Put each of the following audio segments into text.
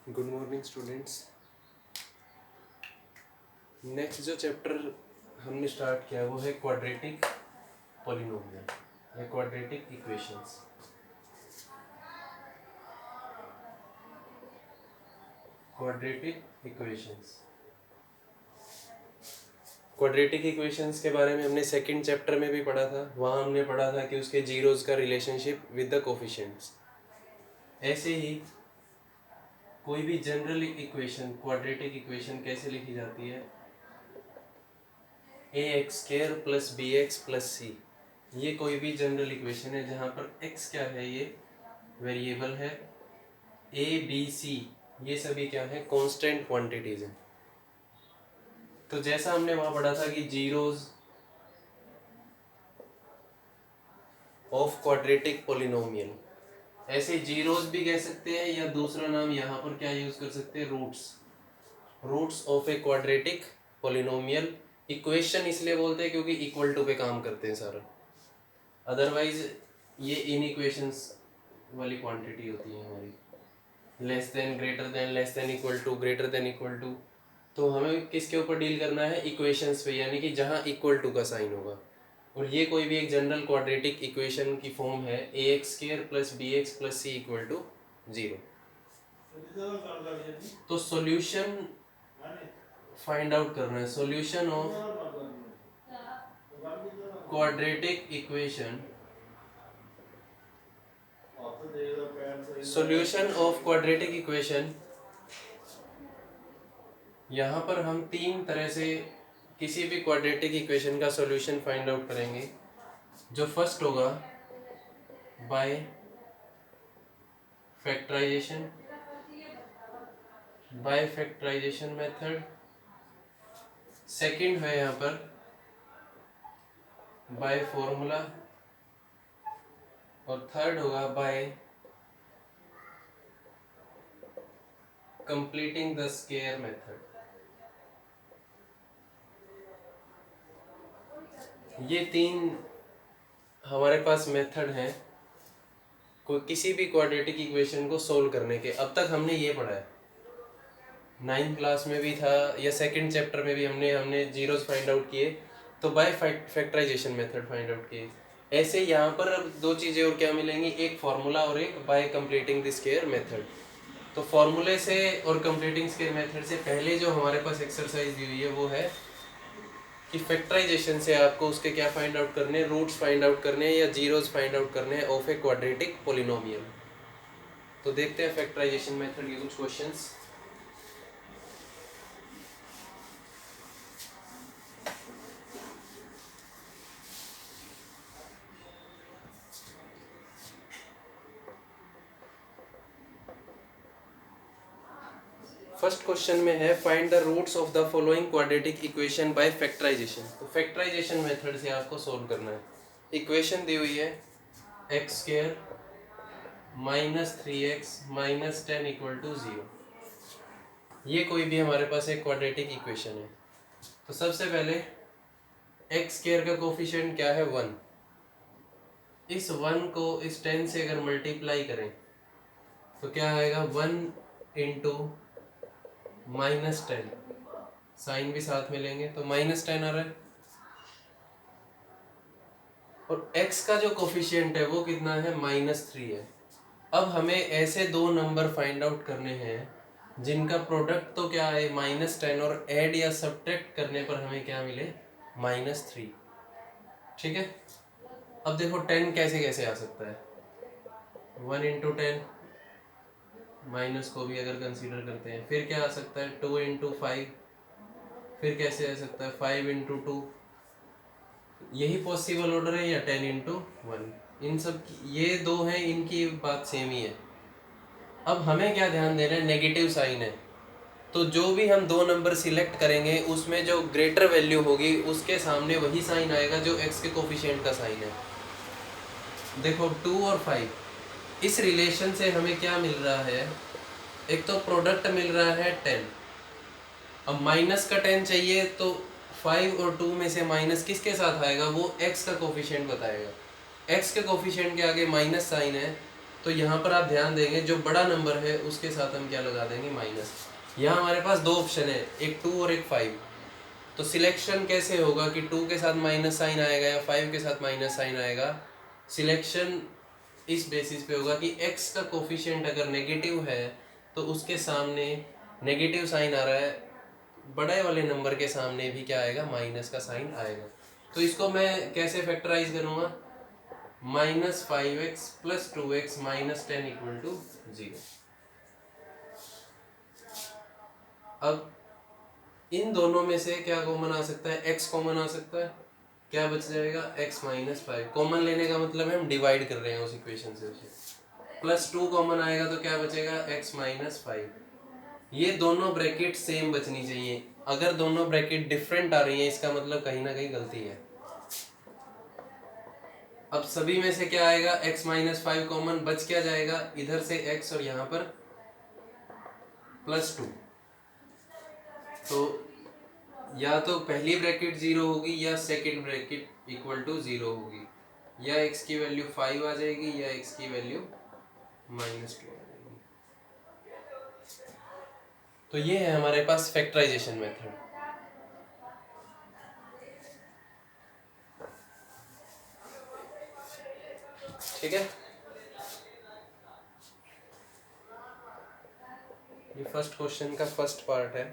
Good morning students. Next जो chapter हमने start किया वो है क्वाड्रेटिक पॉलिनोमियल या quadratic equations. Quadratic equations quadratic equations के बारे में हमने सेकंड चैप्टर में भी पढ़ा था। वहाँ हमने पढ़ा था कि उसके जीरोस का रिलेशनशिप विद द कोफिशिएंट्स। ऐसे ही कोई भी जनरल इक्वेशन क्वाड्रेटिक इक्वेशन कैसे लिखी जाती है, ax² plus bx plus c। ये कोई भी जनरल इक्वेशन है जहाँ पर x क्या है, ये वेरिएबल है, a b c ये सभी क्या है, कांस्टेंट क्वांटिटीज हैं। तो जैसा हमने वहाँ पढ़ा था कि जीरोस ऑफ क्वाड्रेटिक पॉलिनोमियल, ऐसे जीरोस भी कह सकते हैं या दूसरा नाम यहाँ पर क्या यूज कर सकते हैं, roots of a quadratic polynomial. Equation इसलिए बोलते हैं क्योंकि इक्वल टू पे काम करते हैं सारा, अदरवाइज ये इन इक्वेशंस वाली क्वांटिटी होती है हमारी, less than, greater than, less than equal to, greater than equal to. तो हमें किसके ऊपर डील करना है, इक्वेशंस पे, यानी कि जहाँ इक्वल टू का साइन होगा। और ये कोई भी एक जनरल क्वाड्रेटिक इक्वेशन की फॉर्म है ax² plus bx plus c equal to 0। तो सॉल्यूशन फाइंड आउट करना है, solution of quadratic equation, solution of quadratic equation. यहाँ पर हम तीन तरह से किसी भी क्वाड्रेटिक इक्वेशन का सॉल्यूशन फाइंड आउट करेंगे। जो फर्स्ट होगा बाय फैक्टराइजेशन मेथड, सेकंड है यहाँ पर बाय फॉर्मूला, और थर्ड होगा bye completing the square method. ये तीन हमारे पास मेथड हैं कोई किसी भी क्वाड्रेटिक इक्वेशन को सोल्व करने के। अब तक हमने ये पढ़ा है, 9th क्लास में भी था या सेकंड चैप्टर में भी हमने जीरोस फाइंड आउट किए, तो by factorization method find out किए। ऐसे यहाँ पर अब दो चीज़ें और क्या मिलेंगी, एक फार्मूला और एक bye completing the square method. तो फार्मूले से और कंप्लीटिंग स्क्वायर मेथड से पहले जो हमारे पास एक्सरसाइज दी हुई है वो है कि फैक्टराइजेशन से आपको उसके क्या फाइंड आउट करने हैं, रूट्स फाइंड आउट करने हैं या जीरोस फाइंड आउट करने हैं ऑफ ए क्वाड्रेटिक पॉलिनोमियल। तो देखते हैं फैक्टराइजेशन मेथड के कुछ क्वेश्चंस। फर्स्ट क्वेश्चन में है find the roots of the following quadratic equation by factorization. तो फैक्टराइजेशन मेथड से आपको सोल्व करना है। इक्वेशन दी हुई है x² minus 3x minus 10 equal to 0। ये कोई भी हमारे पास एक क्वाड्रेटिक इक्वेशन है। तो सबसे पहले x² का कोफिशिएंट क्या है, 1। इस 1 को इस 10 से अगर मल्टीप्लाई करें तो क्या आएगा, 1 इंटू माइनस 10, साइन भी साथ में लेंगे तो माइनस 10 आ रहा है। और x का जो कोफिशिएंट है वो कितना है, -3 है। अब हमें ऐसे दो नंबर फाइंड आउट करने हैं जिनका प्रोडक्ट तो क्या है -10, और ऐड या सब्ट्रैक्ट करने पर हमें क्या मिले, -3। ठीक है। अब देखो 10 कैसे कैसे आ सकता है, 1 इंटू 10, माइनस को भी अगर कंसीडर करते हैं, फिर क्या आ सकता है 2 इंटू 5, फिर कैसे आ सकता है 5 इंटू 2। यही पॉसिबल ऑर्डर है या 10 इंटू 1, इन सब ये दो हैं, इनकी बात सेम ही है। अब हमें क्या ध्यान देना है, नेगेटिव साइन है, तो जो भी हम दो नंबर सिलेक्ट करेंगे उसमें जो ग्रेटर वैल्यू होगी उसके सामने वही साइन आएगा जो x के कोफिशिएंट का साइन है। देखो 2 और 5, इस रिलेशन से हमें क्या मिल रहा है, एक तो प्रोडक्ट मिल रहा है 10। अब माइनस का 10 चाहिए तो 5 और 2 में से माइनस किसके साथ आएगा, वो x का कोफिशिएंट बताएगा। x के कोफिशिएंट के आगे माइनस साइन है तो यहाँ पर आप ध्यान देंगे जो बड़ा नंबर है उसके साथ हम क्या लगा देंगे, माइनस। यहाँ हमारे पास दो ऑप्शन है, एक 2 और एक 5। तो सिलेक्शन कैसे होगा कि 2 के साथ माइनस साइन आएगा या 5 के साथ माइनस साइन आएगा। सिलेक्शन इस बेसिस पे होगा कि x का कोफिशिएंट अगर नेगेटिव है तो उसके सामने नेगेटिव साइन आ रहा है, बड़े वाले नंबर के सामने भी क्या आएगा, माइनस का साइन आएगा। तो इसको मैं कैसे फैक्टराइज करूँगा, -5x + 2x - 10 = 0। अब इन दोनों में से क्या कॉमन आ सकता है, x कॉमन आ सकता है, क्या बच जाएगा, x - 5। कॉमन लेने का मतलब है हम डिवाइड कर रहे हैं उस इक्वेशन से उसे। +2 कॉमन आएगा तो क्या बचेगा, x - 5। ये दोनों ब्रैकेट सेम बचनी चाहिए। अगर दोनों ब्रैकेट डिफरेंट आ रही हैं इसका मतलब कहीं ना कहीं गलती है। अब सभी में से क्या आएगा, x - 5 कॉमन, बच क्या जाएगा, इधर से x और यहाँ पर +2। तो या तो पहली ब्रैकेट 0 होगी या सेकंड ब्रैकेट =0 होगी, या x की वैल्यू 5 आ जाएगी या x की वैल्यू -2 आ जाएगी। तो ये है हमारे पास फैक्टराइजेशन मेथड। ठीक है, ये फर्स्ट क्वेश्चन का फर्स्ट पार्ट है।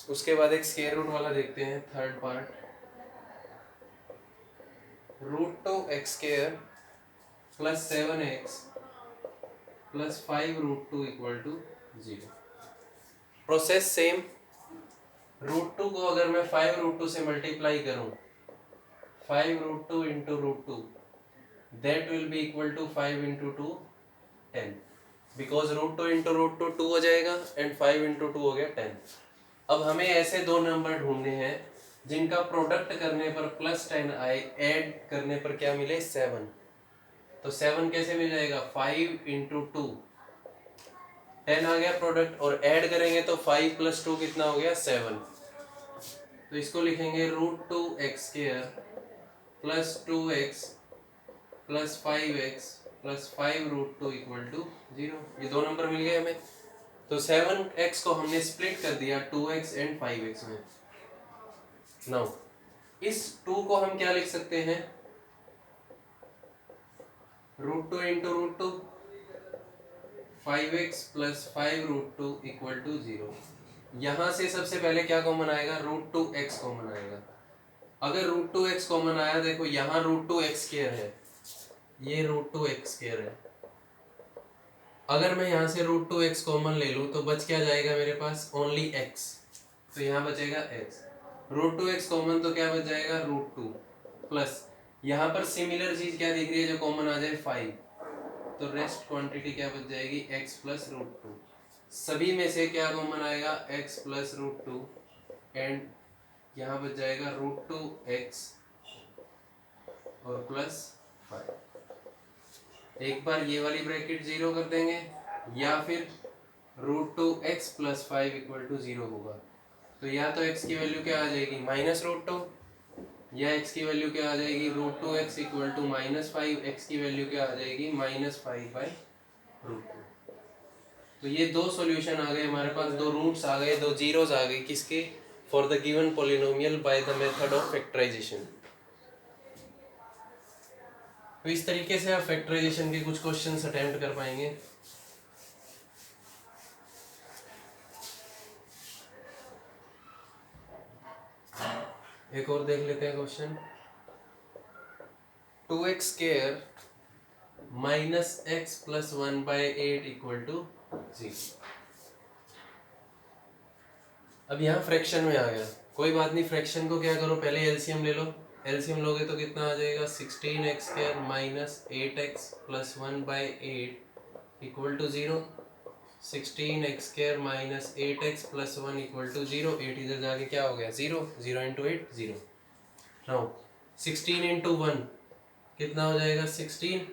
उसके बाद एक स्क्वायर रूट वाला देखते हैं, third part. √2x² + 7x + 5√2 = 0। Process same. √2 को अगर मैं 5√2 से मल्टीप्लाई करूं, 5√2 × √2, that will be equal to 5 × 2 10, because √2 × √2 2 हो जाएगा एंड 5 × 2 हो गया 10। अब हमें ऐसे दो नंबर ढूंढने हैं जिनका प्रोडक्ट करने पर +10 आए, ऐड करने पर क्या मिले, 7। तो 7 कैसे मिल जाएगा, 5 × 2, 10 आ गया प्रोडक्ट, और ऐड करेंगे तो 5 + 2 कितना हो गया, 7। तो इसको लिखेंगे √2x² + 2x + 5x + 5√2 = 0। ये दो नंबर मिल गए हमें। तो 7x को हमने स्प्लिट कर दिया 2x एंड 5x में। नाउ इस 2 को हम क्या लिख सकते हैं, √2 × √2, 5x + 5√2 = 0। यहां से सबसे पहले क्या कॉमन आएगा, √2x कॉमन आएगा। अगर √2x कॉमन आया, देखो यहाँ √2x² है, ये √2x² है। अगर मैं यहाँ से √2x कॉमन ले लूँ तो बच क्या जाएगा मेरे पास, ओनली x। तो यहाँ बचेगा x। √2x कॉमन तो क्या बच जाएगा, √2 प्लस यहाँ पर सिमिलर चीज क्या दिख रही है जो कॉमन आ जाए, 5। तो रेस्ट क्वांटिटी क्या बच जाएगी, x + √2। सभी में से क्या कॉमन आएगा, x + √2 एंड यहाँ बच जाएगा √2x और +5। एक बार ये वाली ब्रैकेट 0 कर देंगे, या फिर √2x + 5 = 0 होगा। तो या तो x की वैल्यू क्या आ जाएगी, -√2, या x की वैल्यू क्या आ जाएगी, √2x = -5, x की वैल्यू क्या आ जाएगी, -5/√2। तो ये दो सॉल्यूशन आ गए हमारे पास, दो रूट्स आ गए, दो जीरोस आ गए, किसके, for the given polynomial by the method of factorization. तो इस तरीके से आप फैक्टराइजेशन के कुछ क्वेश्चंस अटेम्प्ट कर पाएंगे। एक और देख लेते हैं क्वेश्चन, 2x² - x + 1/8 = 0। अब यहाँ फ्रैक्शन में आ गया, कोई बात नहीं, फ्रैक्शन को क्या करो, पहले एलसीएम ले लो। एलसीएम लोगे तो कितना आ जाएगा, 16x² - 8x + 1/8 = 0। 16x² - 8x + 1 = 0। 8 इधर जाके क्या हो गया, 0। 0 × 8 0। नाउ 16 × 1 कितना हो जाएगा, 16।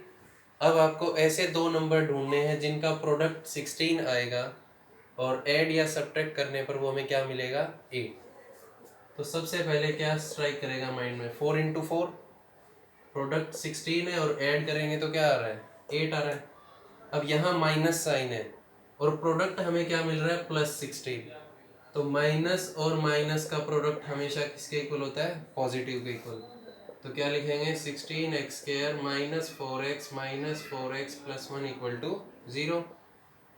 अब आपको ऐसे दो नंबर ढूंढने हैं जिनका प्रोडक्ट 16 आएगा और ऐड या सब्ट्रैक्ट करने पर वो हमें क्या मिलेगा, 8। तो सबसे पहले क्या स्ट्राइक करेगा माइंड में, 4 × 4, प्रोडक्ट 16 है और ऐड करेंगे तो क्या आ रहा है, 8 आ रहा है। अब यहाँ माइनस साइन है और प्रोडक्ट हमें क्या मिल रहा है, +16। तो माइनस और माइनस का प्रोडक्ट हमेशा किसके इक्वल होता है, पॉजिटिव के इक्वल। तो क्या लिखेंगे, 16x² -4x +1 = 0।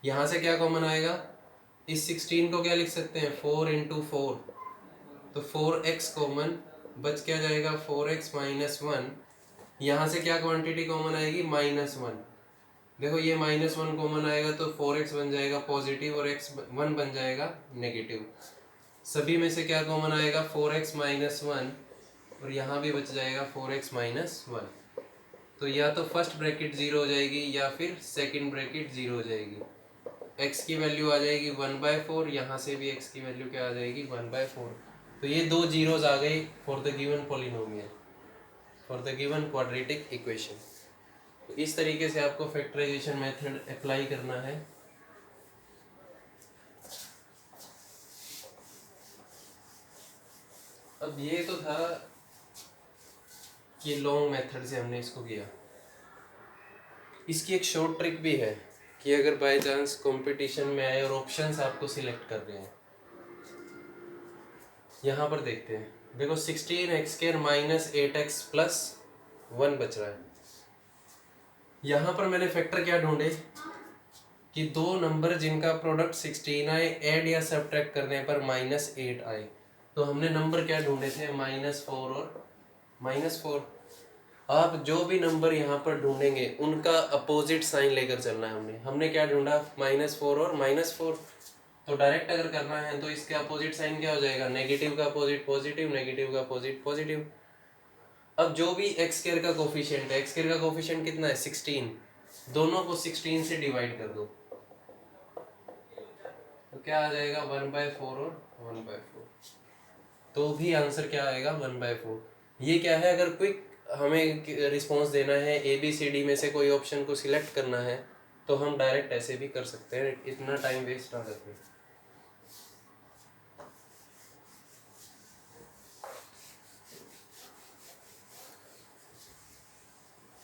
यहाँ से क्या कॉमन आएगा, इस 16 को क्या लिख सकते हैं, 4 × 4, तो 4x कॉमन, बच क्या जाएगा 4x -1। यहाँ से क्या क्वांटिटी कॉमन आएगी, -1। देखो ये -1 कॉमन आएगा तो 4x बन जाएगा पॉजिटिव और x1 बन जाएगा नेगेटिव। सभी में से क्या कॉमन आएगा, 4x -1, और यहाँ भी बच जाएगा 4x -1। तो या तो फर्स्ट ब्रैकेट 0 हो जाएगी या फिर सेकंड ब्रैकेट 0 हो जाएगी। x की वैल्यू आ जाएगी 1/4, यहाँ से भी x की वैल्यू क्या आ जाएगी, 1/4। तो ये दो जीरोज आ गई for the given polynomial, for the given quadratic equation. तो इस तरीके से आपको फैक्टराइजेशन मेथड अप्लाई करना है। अब ये तो था कि लॉन्ग मेथड से हमने इसको किया। इसकी एक शॉर्ट ट्रिक भी है कि अगर बाय चांस कंपटीशन में आए और ऑप्शंस आपको सिलेक्ट कर रहे हैं, यहाँ पर देखते हैं, देखो 16x² -8x + 1 बच रहा है। यहाँ पर मैंने फैक्टर क्या ढूंढे कि दो नंबर जिनका प्रोडक्ट 16 आए, ऐड या सब्ट्रैक्ट करने पर -8 आए। तो हमने नंबर क्या ढूंढे थे, -4 और -4। आप जो भी नंबर यहाँ पर ढूंढेंगे उनका अपोजिट साइन लेकर चलना है। हमने क्या ढूंढा, -4 और -4। तो डायरेक्ट अगर करना है तो इसके अपोजिट साइन क्या हो जाएगा, नेगेटिव का अपोजिट पॉजिटिव, नेगेटिव का अपोजिट पॉजिटिव। अब जो भी x² का कोफिशिएंट है, x² का कोफिशिएंट कितना है, 16, दोनों को 16 से डिवाइड कर दो तो क्या आ जाएगा, 1/4 और 1/4। तो भी आंसर क्या आएगा, 1/4। ये क्या है, अगर क्विक हमें रिस्पॉन्स देना है, ABCD में से कोई ऑप्शन को सिलेक्ट करना है तो हम डायरेक्ट ऐसे भी कर सकते हैं, इतना टाइम वेस्ट ना करते।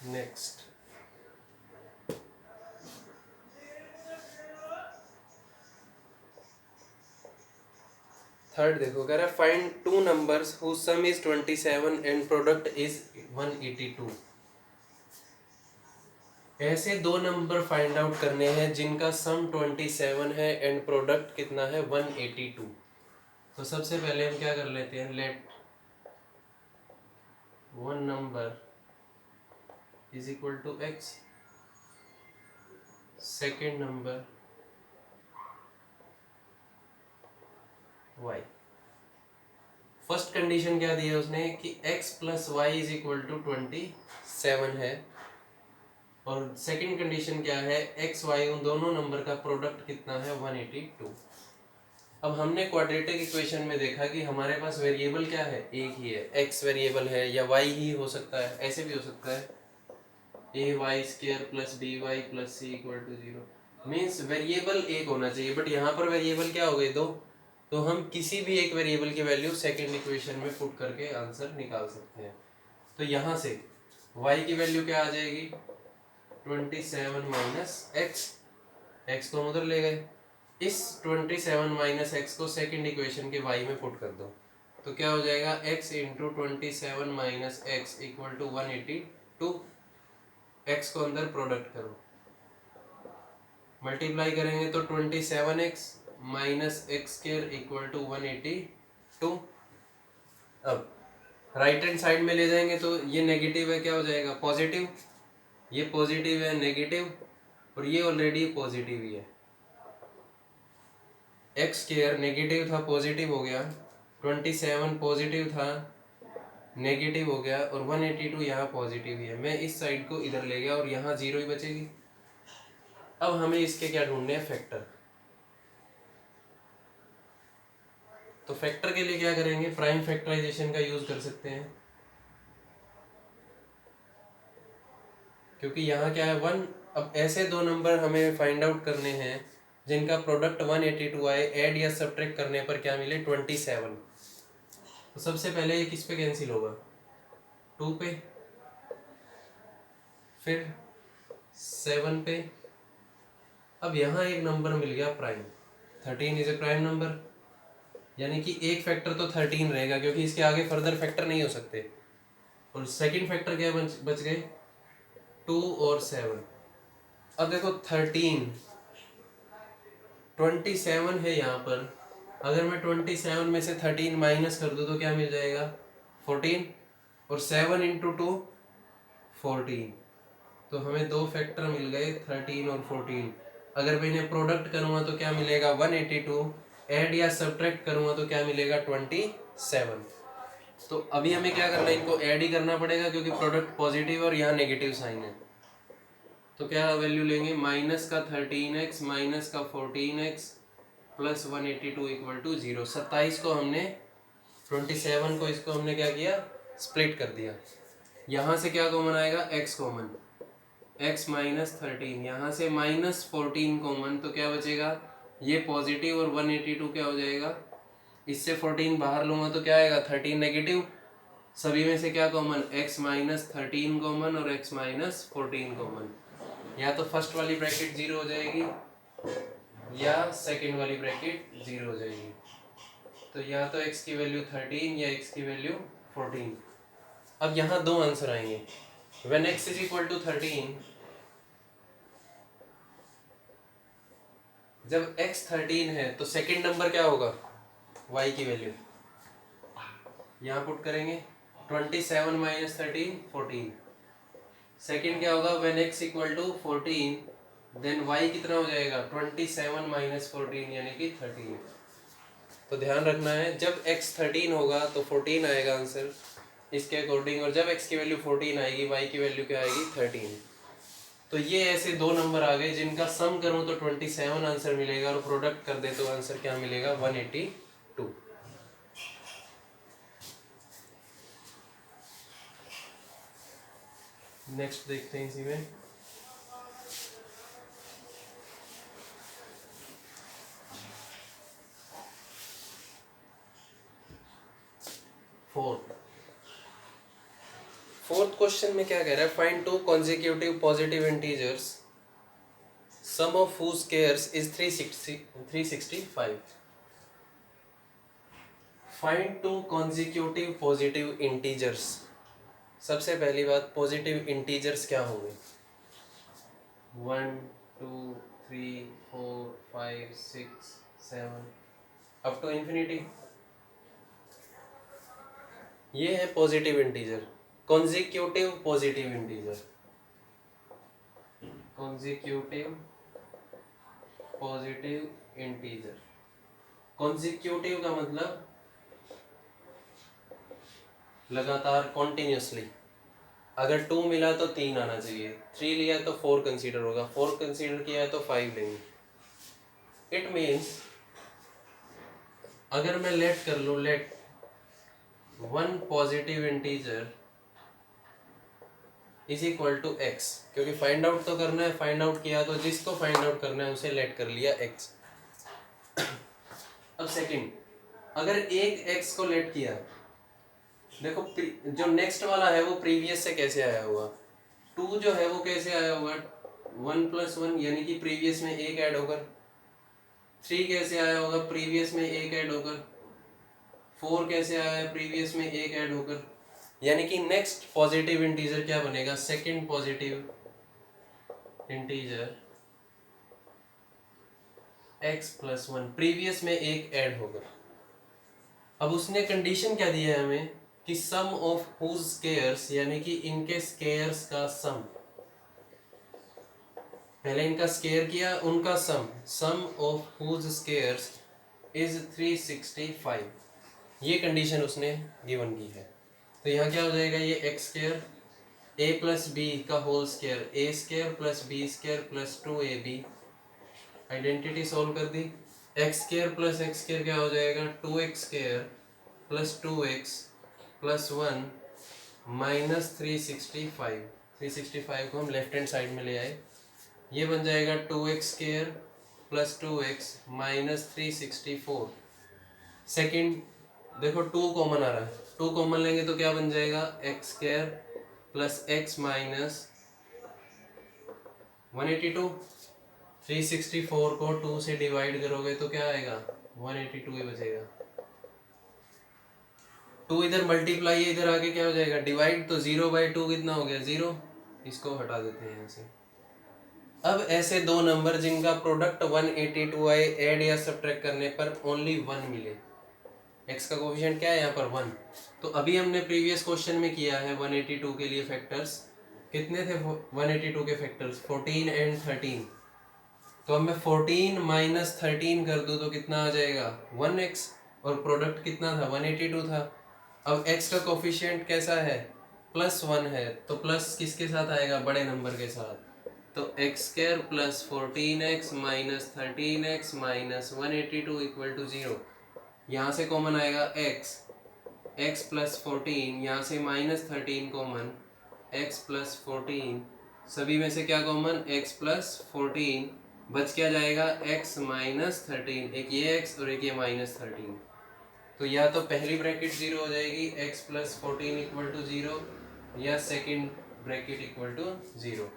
नेक्स्ट थर्ड देखो, कह रहा है find two numbers whose sum is 27 and product is 182। ऐसे दो नंबर फाइंड आउट करने हैं जिनका सम 27 है एंड प्रोडक्ट कितना है, 182। तो सबसे पहले हम क्या कर लेते हैं, let one number is equal to x, second number y। First condition क्या दी है उसने कि x + y = 27 है, और सेकंड कंडीशन क्या है, x y उन दोनों नंबर का प्रोडक्ट कितना है, 182। अब हमने क्वाड्रेटिक इक्वेशन में देखा कि हमारे पास वेरिएबल क्या है, एक ही है, x वेरिएबल है या y ही हो सकता है, ऐसे भी हो सकता है ay² + by + c = 0। Means variable एक होना चाहिए, बट यहाँ पर वेरिएबल क्या हो गए, दो। तो हम किसी भी एक वेरिएबल की वैल्यू सेकंड इक्वेशन में पुट करके आंसर निकाल सकते हैं। तो यहाँ से y की वैल्यू क्या आ जाएगी, 27 - x, x को हम उधर ले गए, इस 27 - x को सेकंड इक्वेशन के y में पुट कर दो तो क्या हो जाएगा, x × 27 - x = 182। x को अंदर प्रोडक्ट करो, मल्टीप्लाई करेंगे तो 27x - x² = 182। अब राइट हैंड साइड में ले जाएंगे तो ये नेगेटिव है, क्या हो जाएगा, पॉजिटिव। ये पॉजिटिव है, नेगेटिव, और ये ऑलरेडी पॉजिटिव ही है। x² नेगेटिव था, पॉजिटिव हो गया, 27 पॉजिटिव था, नेगेटिव हो गया, और 182 यहाँ पॉजिटिव ही है। मैं इस साइड को इधर ले गया और यहाँ 0 ही बचेगी। अब हमें इसके क्या ढूंढने हैं, फैक्टर। तो फैक्टर के लिए क्या करेंगे, प्राइम फैक्टराइजेशन का यूज कर सकते हैं, क्योंकि यहाँ क्या है, 1। अब ऐसे दो नंबर हमें फाइंड आउट करने हैं जिनका प्रोडक्ट 182 आए, ऐड या सब्ट्रैक्ट करने पर क्या मिले, 27। तो सबसे पहले ये किस पे कैंसिल होगा, 2 पे, फिर 7 पे। अब यहाँ एक नंबर मिल गया prime, 13 is a prime number, यानी कि एक फैक्टर तो 13 रहेगा क्योंकि इसके आगे फर्दर फैक्टर नहीं हो सकते। और सेकंड फैक्टर क्या बच गए, 2 और 7। अब देखो 13, 27 है यहाँ पर, अगर मैं 27 में से 13 माइनस कर दूँ तो क्या मिल जाएगा, 14, और 7 इंटू 2 14। तो हमें दो फैक्टर मिल गए, 13 और 14। अगर मैं इन्हें प्रोडक्ट करूँगा तो क्या मिलेगा, 182। ऐड या सब्ट्रैक्ट करूँगा तो क्या मिलेगा, 27। तो अभी हमें क्या करना है, इनको ऐड ही करना पड़ेगा क्योंकि प्रोडक्ट पॉजिटिव और यहाँ नेगेटिव साइन है। तो क्या वैल्यू लेंगे, माइनस का 13x माइनस का 14x प्लस 182 इक्वल टू 0। 27 को हमने 27 को इसको हमने क्या किया, स्प्लिट कर दिया। यहाँ से क्या कॉमन आएगा, x कॉमन, x माइनस 13, यहाँ से माइनस 14 कॉमन, तो क्या बचेगा, ये पॉजिटिव और 182 क्या हो जाएगा, इससे 14 बाहर लूँगा तो क्या आएगा, 13 नेगेटिव। सभी में से क्या कॉमन, x माइनस 13 कॉमन और x माइनस 14 कॉमन। या तो फर्स्ट वाली ब्रैकेट 0 हो जाएगी या सेकंड वाली ब्रैकेट 0 हो जाएगी। तो या तो x की वैल्यू 13 या x की वैल्यू 14। अब यहाँ दो आंसर आएंगे। When x is equal to 13, जब x 13 है तो सेकंड नंबर क्या होगा, y की वैल्यू यहाँ पुट करेंगे, 27 माइनस 13 14। सेकंड क्या होगा, when x equal to 14, then y कितना हो जाएगा, 27 माइनस 14 यानी कि 13। तो ध्यान रखना है, जब x 13 होगा तो 14 आएगा आंसर इसके अकॉर्डिंग, और जब x की वैल्यू 14 आएगी y की वैल्यू क्या आएगी, 13। तो ये ऐसे दो नंबर आ गए जिनका सम करूं तो 27 आंसर मिलेगा और प्रोडक्ट कर दे तो आंसर क्या मिलेगा, 182। नेक्स्ट देखते हैं इसी में। फोर्थ क्वेश्चन में क्या कह रहा है, find two consecutive positive integers sum of whose squares is 365। Find two consecutive positive integers. सबसे पहली बात, पॉजिटिव इंटीजर्स क्या होंगे, 1 2 3 4 5 6 7 अप टू इंफिनिटी, ये है positive integer, consecutive positive integer. Consecutive positive integer, consecutive का मतलब लगातार, कॉन्टिन्यूसली। अगर 2 मिला तो 3 आना चाहिए, 3 लिया तो 4 कंसीडर होगा, 4 कंसीडर किया है तो 5 लेंगे। इट मीन्स अगर मैं लेट कर लूँ, let one positive integer is equal to x, क्योंकि फाइंड आउट तो करना है, फाइंड आउट किया तो जिसको फाइंड आउट करना है उसे लेट कर लिया x। अब सेकंड, अगर एक x को लेट किया, देखो जो नेक्स्ट वाला है वो प्रीवियस से कैसे आया होगा, 2 जो है वो कैसे आया होगा, 1 + 1 यानी कि प्रीवियस में एक ऐड होकर, 3 कैसे आया होगा, प्रीवियस में एक ऐड होकर, 4 कैसे आया है, प्रीवियस में एक ऐड होकर, यानी कि नेक्स्ट पॉजिटिव इंटीजर क्या बनेगा, second positive integer x + 1 previous में एक ऐड होकर। अब उसने कंडीशन क्या दी है हमें कि सम ऑफ whose स्क्वायर्स, यानी कि इनके स्क्वायर्स का सम, पहले इनका स्क्वायर किया, उनका सम ऑफ whose स्क्वायर्स इज 365, ये कंडीशन उसने गिवन की है। तो यहाँ क्या हो जाएगा, ये x² a + b का whole square, a² + b² + 2ab, identity solve कर दी, x² + x² क्या हो जाएगा, 2x² + 2x + 1 - 365। 365 को हम लेफ्ट हैंड साइड में ले आए, ये बन जाएगा 2x² + 2x - 364। सेकंड देखो 2 कॉमन आ रहा है, 2 कॉमन लेंगे तो क्या बन जाएगा, x² + x - 182। 364 को 2 से डिवाइड करोगे तो क्या आएगा, 182 ही बचेगा। 2 इधर मल्टीप्लाई है, इधर आके क्या हो जाएगा डिवाइड, तो 0/2 कितना हो गया 0, इसको हटा देते हैं यहाँ से। अब ऐसे दो नंबर जिनका प्रोडक्ट 182 आए, ऐड या सब्ट्रैक्ट करने पर ओनली 1 मिले, x का कोफिशिएंट क्या है यहाँ पर 1। तो अभी हमने प्रीवियस क्वेश्चन में किया है 182 के लिए फैक्टर्स कितने थे, 182 के फैक्टर्स 14 एंड 13। तो अब मैं 14 माइनस 13 कर दूं तो कितना आ जाएगा 1x, और प्रोडक्ट कितना था 182 था। अब x का कोफिशिएंट कैसा है, +1 है, तो प्लस किसके साथ आएगा, बड़े नंबर के साथ। तो x² + 14x minus 13x minus 182 = 0। यहाँ से कॉमन आएगा x + 14, यहाँ से -13 कॉमन, x + 14, सभी में से क्या कॉमन, x + 14, बच क्या जाएगा x - 13, एक ये x और एक ये -13। तो या तो पहली ब्रैकेट 0 हो जाएगी, x + 14 = 0, या सेकंड ब्रैकेट = 0।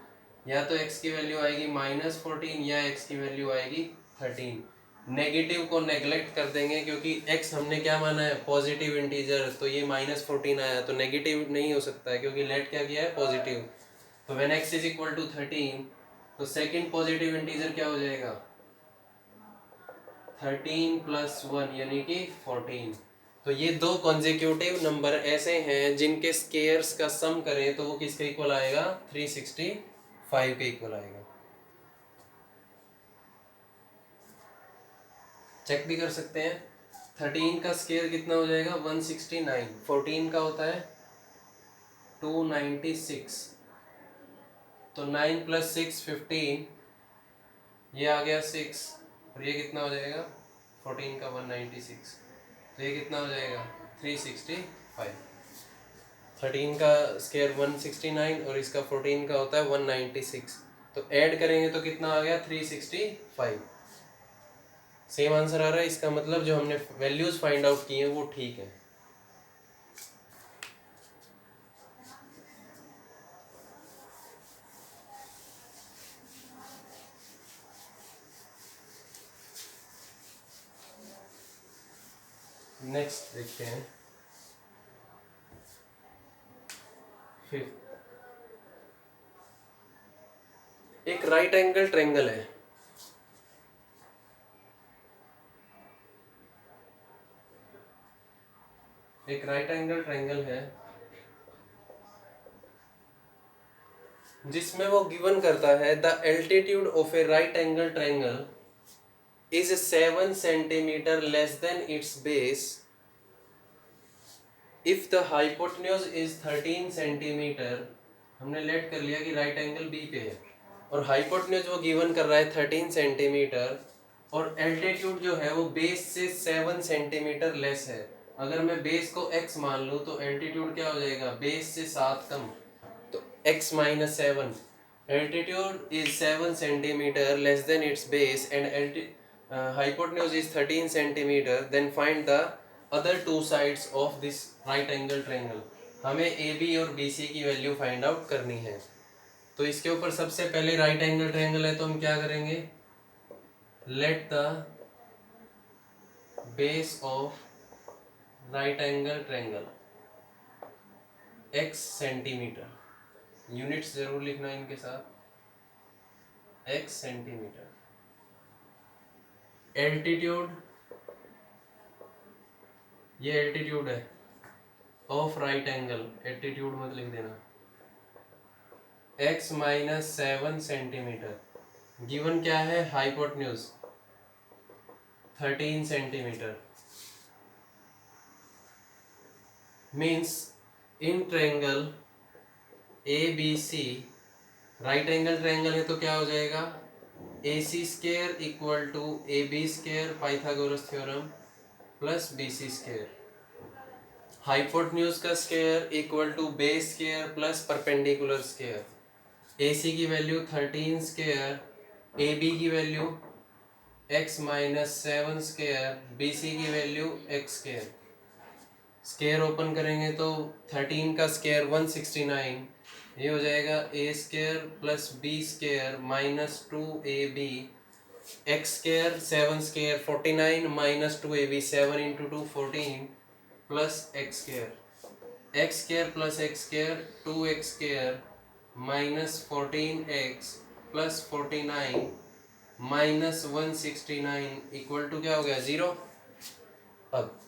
या तो x की वैल्यू आएगी -14 या x की वैल्यू आएगी 13। नेगेटिव को नेग्लेक्ट कर देंगे क्योंकि x हमने क्या माना है पॉजिटिव इंटीजर, तो ये -14 आया तो नेगेटिव नहीं हो सकता है क्योंकि लेट क्या किया है पॉजिटिव। तो व्हेन x = 13, तो सेकंड पॉजिटिव इंटीजर क्या हो जाएगा 13 + 1 यानी कि 14। तो ये दो कॉन्जिक्यूटिव नंबर ऐसे हैं जिनके स्केयर्स का सम करें तो वो किसके इक्वल आएगा, 365 के इक्वल आएगा। चेक भी कर सकते हैं, 13 का स्केयर कितना हो जाएगा 169, 14 का होता है 296, तो 9 + 6 15, ये आ गया 6, और ये कितना हो जाएगा 14 का 196, तो ये कितना हो जाएगा 365। 13 का स्केयर 169 और इसका 14 का होता है 196, तो ऐड करेंगे तो कितना आ गया 365। सेम आंसर आ रहा है, इसका मतलब जो हमने वैल्यूज फाइंड आउट किए हैं वो ठीक है। नेक्स्ट देखते हैं 5th। एक राइट एंगल ट्रायंगल है, एक राइट एंगल ट्रायंगल है जिसमें वो गिवन करता है the altitude of A right angle triangle is 7 centimetre less than it's base if the hypotenuse is 13 centimetre. हमने लेट कर लिया कि राइट एंगल बी पे है और हाइपोटेन्यूज वो गिवन कर रहा है 13 सेंटीमीटर, और एल्टीट्यूड जो है वो बेस से 7 सेंटीमीटर लेस है। अगर मैं बेस को x मान लूँ तो एल्टीट्यूड क्या हो जाएगा बेस से 7 कम, तो x - 7, altitude is 7 centimeter less than its base and hypotenuse is 13 centimeter, then find the other two sides of this right angle triangle। हमें AB और BC की वैल्यू फाइंड आउट करनी है। तो इसके ऊपर सबसे पहले राइट एंगल ट्रायंगल है तो हम क्या करेंगे, let the base of right angle triangle x centimetre, units जरूर लिखना इनके साथ, x सेंटीमीटर। एल्टीट्यूड, ये एल्टीट्यूड है ऑफ राइट एंगल, एल्टीट्यूड मत लिख देना, x - 7 सेंटीमीटर। गिवन क्या है hypotenuse 13 centimetre. Means in triangle ABC, right angle triangle है तो क्या हो जाएगा AC² = AB², Pythagoras theorem, plus BC²। Hypotenuse का square equal to base square plus perpendicular square. AC की वैल्यू 13², AB की वैल्यू x - 7², BC की वैल्यू x²। स्क्वायर ओपन करेंगे तो 13 का स्क्वायर 169, ये हो जाएगा A square plus B square minus 2ab, x square 7 square 49 minus 2ab, 7 into 2 14 plus x square, x square plus x square 2x square minus 14x plus 49 minus 169 equal to क्या हो गया 0। अब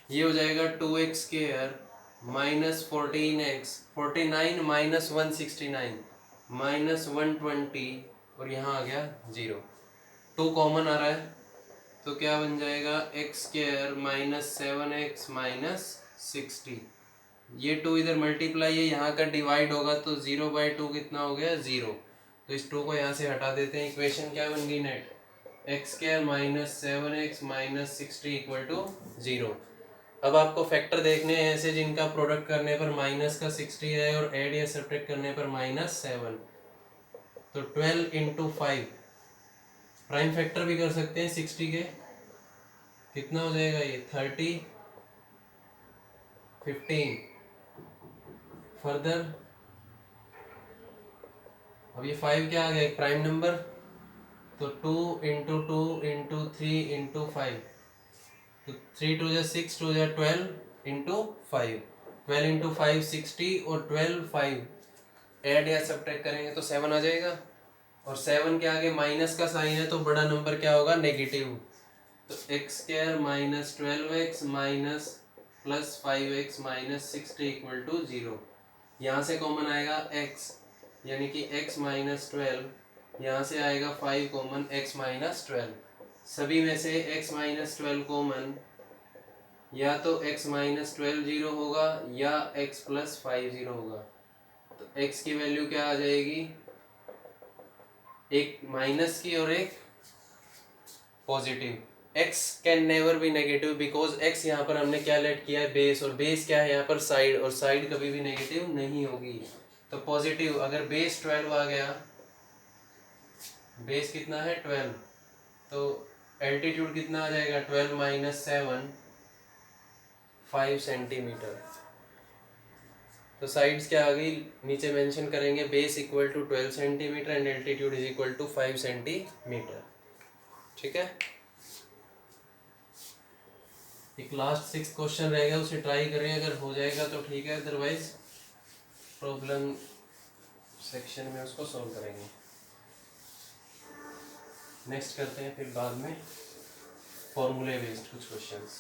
ये हो जाएगा 2x square minus 14x 49 minus 169 minus 120 और यहाँ आ गया 0। 2 कॉमन आ रहा है तो क्या बन जाएगा x square minus 7x minus 60। ये 2 इधर मल्टीप्लाई है, यहाँ का डिवाइड होगा तो 0/2 कितना हो गया 0। तो इस 2 को यहाँ से हटा देते हैं। इक्वेशन क्या बन गई net, x square minus 7x minus 60 equal to 0। अब आपको फैक्टर देखने हैं ऐसे जिनका प्रोडक्ट करने पर माइनस का 60 है और ऐड या सब्ट्रैक्ट करने पर माइनस 7। तो 12 इंटू 5 प्राइम फैक्टर भी कर सकते हैं 60 के, कितना हो जाएगा ये 30 15 फर्दर। अब ये 5 क्या आ गया एक प्राइम नंबर, तो 2 इंटू 2 इंटू 3 इंटू 5, तो 3 2 जा 6 2 जा 12 इंटू 5, 12 इंटू 5 60 और 12 5 ऐड या सब्ट्रैक्ट करेंगे तो 7 आ जाएगा। और 7 के आगे माइनस का साइन है तो बड़ा नंबर क्या होगा नेगेटिव। तो x square minus 12x minus plus 5x minus 60 equal to 0। यहाँ से कॉमन आएगा x, यानी कि x माइनस 12, यहाँ से आएगा 5 कॉमन x माइनस 12। सभी में से x माइनस 12 कॉमन, या तो x माइनस 12 0 होगा या x प्लस 5 0 होगा। तो x की वैल्यू क्या आ जाएगी, एक माइनस की और एक positive. x can never be negative because x यहाँ पर हमने क्या लेट किया है बेस, और बेस क्या है यहाँ पर साइड, और साइड कभी भी नेगेटिव नहीं होगी। तो पॉजिटिव, अगर बेस 12 आ गया, बेस कितना है 12, तो एल्टीट्यूड कितना आ जाएगा 12 माइनस 7 5 सेंटीमीटर। तो साइड्स क्या आ गई नीचे मेंशन करेंगे, base equal to 12 centimetre and altitude is equal to 5 centimetre. ठीक है, एक लास्ट 6 क्वेश्चन रहेगा उसे ट्राई करें, अगर हो जाएगा तो ठीक है, अदरवाइज प्रॉब्लम सेक्शन में उसको सॉल्व करेंगे। नेक्स्ट करते हैं फिर बाद में फॉर्मूले बेस्ड कुछ क्वेश्चंस।